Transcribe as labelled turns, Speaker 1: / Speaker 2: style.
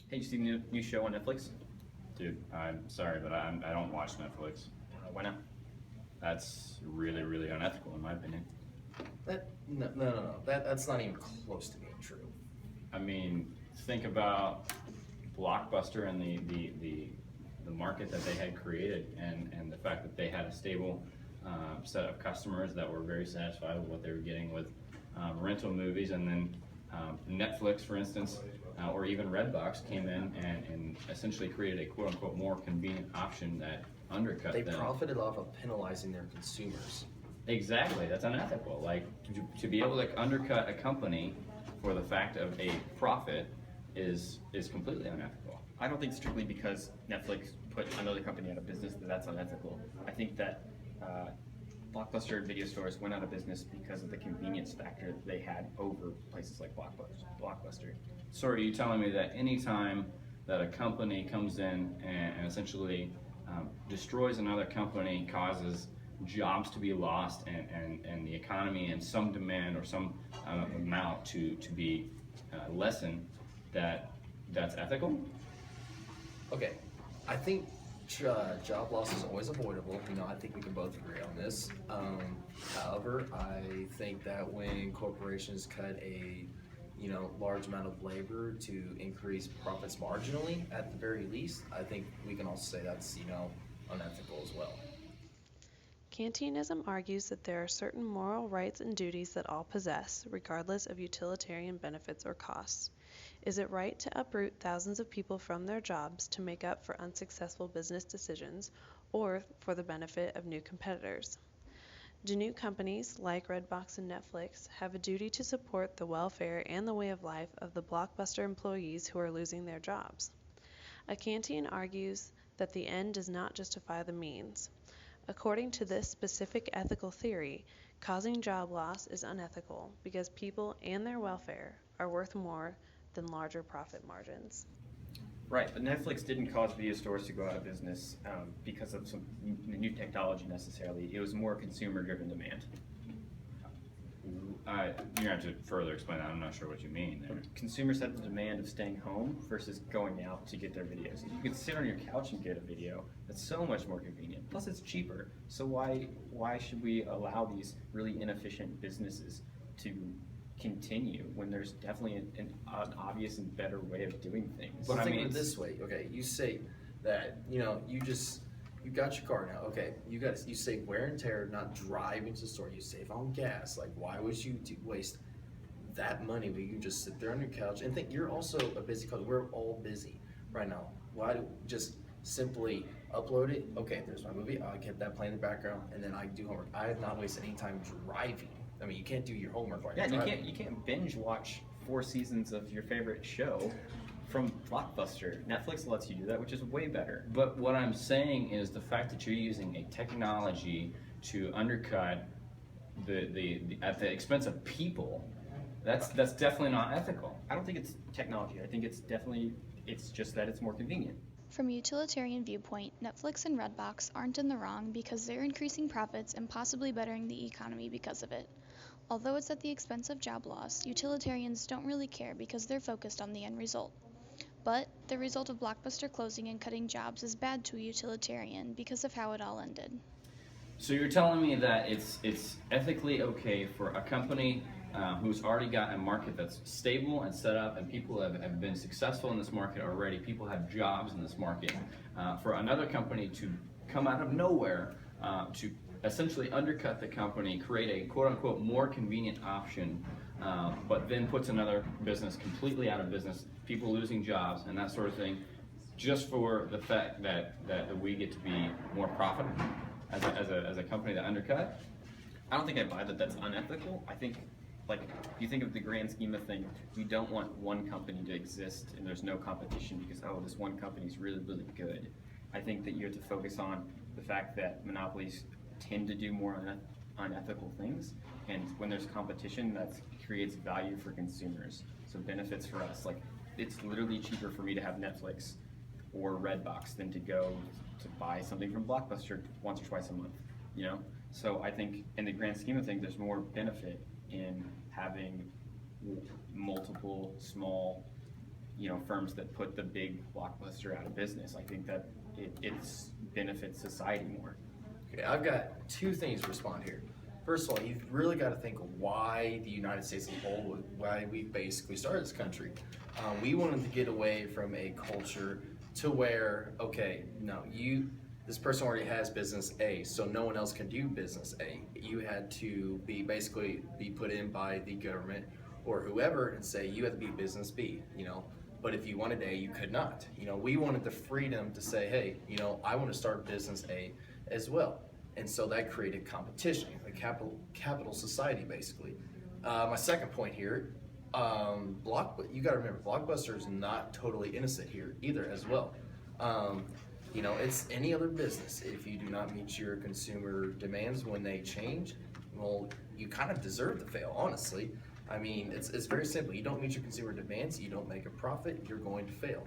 Speaker 1: Hey, you see the new show on Netflix?
Speaker 2: Dude, I'm sorry, but I don't watch Netflix.
Speaker 1: Why not?
Speaker 2: That's really, really unethical, in my opinion.
Speaker 3: No. That's not even close to being true.
Speaker 2: I mean, think about Blockbuster and the market that they had created, and the fact that they had a stable set of customers that were very satisfied with what they were getting with rental movies, and then Netflix, for instance, or even Redbox came in and essentially created a quote-unquote more convenient option that undercut
Speaker 3: They
Speaker 2: them.
Speaker 3: profited off of penalizing their consumers.
Speaker 2: Exactly, that's unethical. Like to be able to undercut a company for the fact of a profit is completely unethical.
Speaker 1: I don't think strictly because Netflix put another company out of business that's unethical. I think that Blockbuster video stores went out of business because of the convenience factor that they had over places like Blockbuster.
Speaker 2: So are you telling me that anytime that a company comes in and essentially destroys another company, causes jobs to be lost and the economy and some demand or some amount to be lessened, that's ethical?
Speaker 3: Okay, I think job loss is always avoidable. I think we can both agree on this. However, I think that when corporations cut a large amount of labor to increase profits marginally, at the very least, I think we can also say that's unethical as well.
Speaker 4: Kantianism argues that there are certain moral rights and duties that all possess, regardless of utilitarian benefits or costs. Is it right to uproot thousands of people from their jobs to make up for unsuccessful business decisions or for the benefit of new competitors? Do new companies, like Redbox and Netflix, have a duty to support the welfare and the way of life of the Blockbuster employees who are losing their jobs? A Kantian argues that the end does not justify the means. According to this specific ethical theory, causing job loss is unethical because people and their welfare are worth more than larger profit margins.
Speaker 1: Right, but Netflix didn't cause video stores to go out of business because of some new technology necessarily. It was more consumer-driven demand.
Speaker 2: You're gonna have to further explain that. I'm not sure what you mean there.
Speaker 1: Consumers had the demand of staying home versus going out to get their videos. If you could sit on your couch and get a video, that's so much more convenient. Plus, it's cheaper. So why should we allow these really inefficient businesses to continue when there's definitely an obvious and better way of doing things?
Speaker 3: But
Speaker 2: I
Speaker 3: think
Speaker 2: mean,
Speaker 3: of it this way, okay? You say that you got your car now, okay? You save wear and tear, not driving to the store. You save on gas. Like, why would you waste that money when you can just sit there on your couch and think you're also a busy couple? We're all busy right now. Why do just simply upload it? Okay, there's my movie. I get that playing in the background, and then I do homework. I have not wasted any time driving. I mean, you can't do your homework while
Speaker 1: Yeah,
Speaker 3: you're
Speaker 1: and
Speaker 3: driving.
Speaker 1: you can't binge watch 4 seasons of your favorite show from Blockbuster. Netflix lets you do that, which is way better.
Speaker 2: but what I'm saying is the fact that you're using a technology to undercut the at the expense of people, that's definitely not ethical.
Speaker 1: I don't think it's technology. I think it's just that it's more convenient.
Speaker 5: From a utilitarian viewpoint, Netflix and Redbox aren't in the wrong because they're increasing profits and possibly bettering the economy because of it. Although it's at the expense of job loss, utilitarians don't really care because they're focused on the end result. But the result of Blockbuster closing and cutting jobs is bad to a utilitarian because of how it all ended.
Speaker 2: So you're telling me that it's ethically okay for a company who's already got a market that's stable and set up, and people have been successful in this market already. People have jobs in this market. For another company to come out of nowhere to essentially undercut the company, create a quote-unquote more convenient option, but then puts another business completely out of business, people losing jobs and that sort of thing, just for the fact that we get to be more profitable as a company that undercut?
Speaker 1: I don't think I buy that that's unethical. I think, like, if you think of the grand scheme of things, you don't want one company to exist and there's no competition because, oh, this one company is really, really good. I think that you have to focus on the fact that monopolies tend to do more unethical things, and when there's competition, that creates value for consumers, so benefits for us. Like, it's literally cheaper for me to have Netflix or Redbox than to go to buy something from Blockbuster once or twice a month, So I think in the grand scheme of things, there's more benefit in having multiple small firms that put the big Blockbuster out of business. I think that it's benefits society more.
Speaker 3: Okay, I've got two things to respond here. First of all, you've really got to think of why the United States as a whole, why we basically started this country. We wanted to get away from a culture to where, okay, no, this person already has business A, so no one else can do business A. You had to basically be put in by the government or whoever and say you have to be business B, But if you wanted A, you could not. We wanted the freedom to say, hey, I want to start business A as well. And so that created competition, a capital society, basically. My second point here, you got to remember, Blockbuster is not totally innocent here either as well. It's any other business. If you do not meet your consumer demands when they change, well, you kind of deserve to fail, honestly. I mean, it's very simple. You don't meet your consumer demands, you don't make a profit, you're going to fail.